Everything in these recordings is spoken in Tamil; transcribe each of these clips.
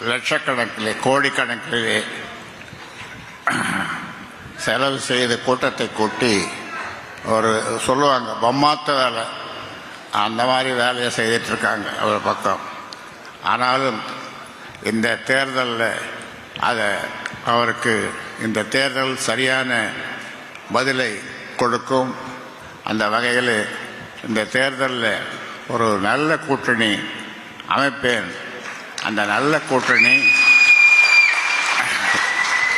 லட்சக்கணக்கிலே கோடிக்கணக்கிலே செலவு செய்து கூட்டத்தை கூட்டி ஒரு சொல்லுவாங்க பொம்மாத்த வேலை, அந்த மாதிரி வேலையை செய்துட்ருக்காங்க ஒரு பக்கம். ஆனாலும் இந்த தேர்தலில் அவருக்கு இந்த தேர்தல் சரியான பதிலை கொடுக்கும். அந்த வகையில் இந்த தேர்தலில் ஒரு நல்ல கூட்டணி அமைப்பேன். அந்த நல்ல கூட்டணி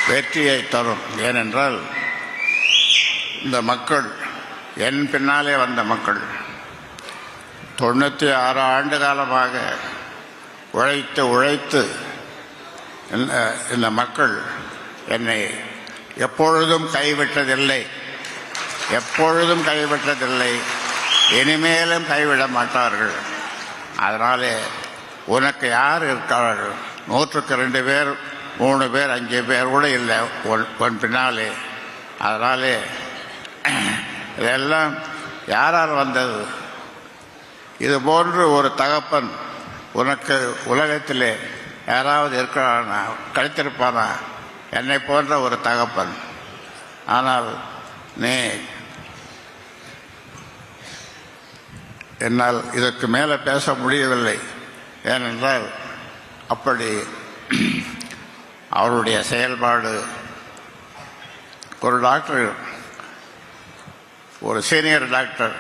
வெற்றியை தரும். ஏனென்றால் இந்த மக்கள் என் பின்னாலே வந்த மக்கள் 96 ஆண்டு காலமாக உழைத்து இந்த மக்கள் என்னை எப்பொழுதும் கைவிட்டதில்லை, இனிமேலும் கைவிட மாட்டார்கள். அதனாலே உனக்கு யார் இருக்கார்கள்? 100க்கு 2 பேர், 3 பேர், 5 பேர் கூட இல்லை உன் பின்னாலே. அதனாலே இதெல்லாம் யாரால் வந்தது? இது போன்று ஒரு தகப்பன் உனக்கு உலகத்திலே யாராவது இருக்கிறானா, கிடைத்திருப்பானா? என்னை போன்ற ஒரு தகப்பன். ஆனால் என்னால் இதற்கு மேலே பேச முடியவில்லை. ஏனென்றால் அப்படி அவருடைய செயல்பாடு. ஒரு டாக்டர், ஒரு சீனியர் டாக்டர்,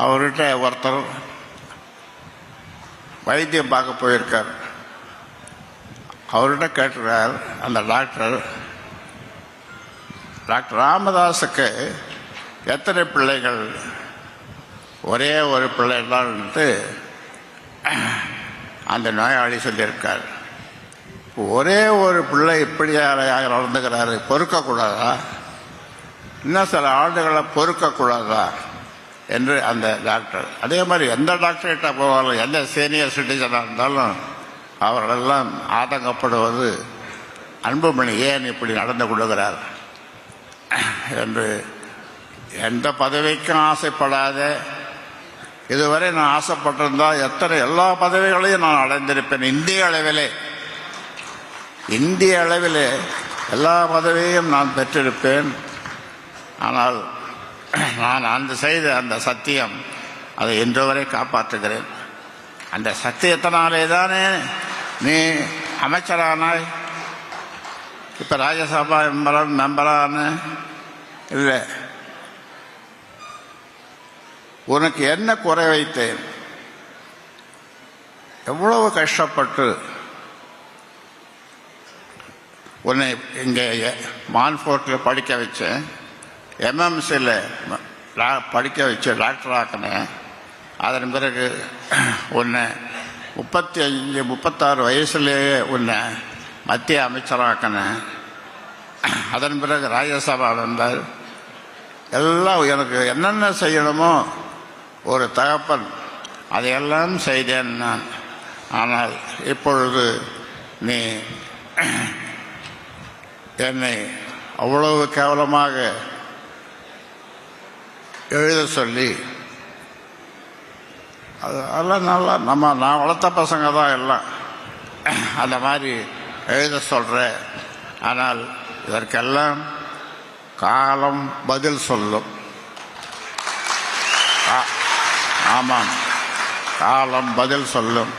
அவர்கிட்ட ஒருத்தர் வைத்தியம் பார்க்க போயிருக்கார். அவர்கிட்ட கேட்டுறார் அந்த டாக்டர் ராமதாஸுக்கு எத்தனை பிள்ளைகள்? ஒரே ஒரு பிள்ளைகள்ட்டு அந்த நோயாளி சொல்லியிருக்கார். ஒரே ஒரு பிள்ளை இப்படி நடந்துக்கிறாரு, பொறுக்கக்கூடாதா? இன்னும் சில ஆண்டுகளை பொறுக்கக்கூடாதா என்று அந்த டாக்டர். அதே மாதிரி எந்த டாக்டர்கிட்ட போவாலும், எந்த சீனியர் சிட்டிசனாக இருந்தாலும் அவர்களெல்லாம் ஆதங்கப்படுவது, அன்புமணி ஏன் இப்படி நடந்து கொள்ளுகிறார் என்று. எந்த பதவிக்கும் ஆசைப்படாத, இதுவரை நான் ஆசைப்பட்டிருந்தால் எல்லா பதவிகளையும் நான் அடைந்திருப்பேன். இந்திய அளவிலே எல்லா பதவியையும் நான் பெற்றிருப்பேன். ஆனால் நான் செய்த அந்த சத்தியம், அதை இன்று வரை காப்பாற்றுகிறேன். அந்த சத்தியத்தினாலே தானே நீ அமைச்சரானாய், இப்போ ராஜ்யசபா மெம்பரான. இல்லை, உனக்கு என்ன குறை வைத்தேன்? எவ்வளவு கஷ்டப்பட்டு உன்னை இங்கே மான்ஃபோர்ட்டில் படிக்க வச்சேன், எம்எம்சியில் படிக்க வச்சு டாக்டர் ஆக்கினேன். அதன் பிறகு உன்னை 35-36 வயசுலேயே உன்னை மத்திய அமைச்சராக்கினேன். அதன் பிறகு ராஜ்யசபா வந்தார். எல்லாம் எனக்கு என்னென்ன செய்யணுமோ ஒரு தகப்பன் அதையெல்லாம் செய்தேன் நான். ஆனால் இப்பொழுது நீ என்னை அவ்வளவு கேவலமாக எழுத சொல்லி, அதெல்லாம் நல்லா நான் வளர்த்த பசங்க தான் எல்லாம் அந்த மாதிரி எழுத சொல்கிற. ஆனால் இதற்கெல்லாம் காலம் பதில் சொல்லும். ஆமாம், காலம் பதில் சொல்லும்.